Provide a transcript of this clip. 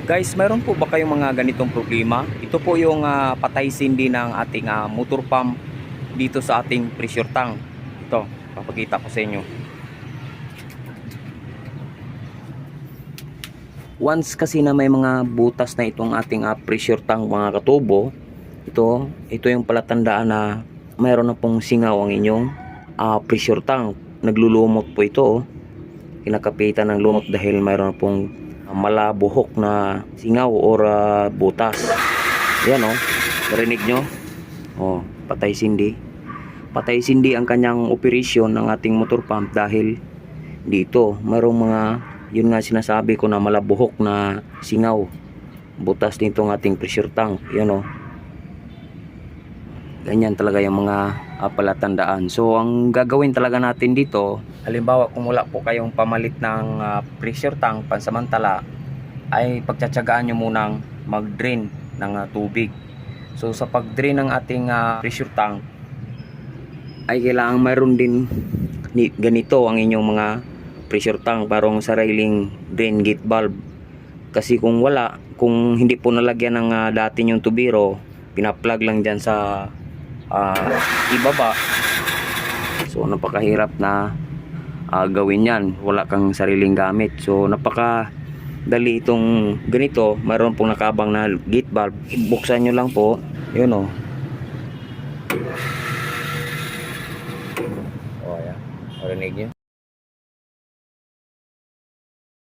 Guys, mayroon po ba kayong mga ganitong problema? Ito po yung patay sindi ng ating motor pump dito sa ating pressure tank. Ito, papakita ko sa inyo. Once kasi na may mga butas na itong ating pressure tank mga katubo, ito yung palatandaan na mayroon na pong singaw ang inyong pressure tank. Naglulumot po ito. Kinakapitan ng lumot dahil mayroon na pong malabuhok na singaw or butas. Yan narinig nyo? Patay sindi. Patay sindi ang kanyang operasyon ng ating motor pump dahil dito mayroong mga, yun nga sinasabi ko, na malabuhok na singaw, butas nitong ating pressure tank. Yan ganyan talaga yung mga palatandaan. So ang gagawin talaga natin dito, halimbawa kung wala po kayong pamalit ng pressure tank pansamantala, ay pagtsatsagaan nyo munang mag-drain ng tubig. So sa pag-drain ng ating pressure tank ay kailangan mayroon din ganito ang inyong mga pressure tank, parang sariling drain gate valve. Kasi kung wala, kung hindi po nalagyan ng dati yung tubiro, pinaplug lang dyan sa ibaba, so napakahirap na gawin yan, wala kang sariling gamit. So napakadali itong ganito, mayroon pong nakabang na gate valve, buksan nyo lang po, yun ayan, marinig nyo.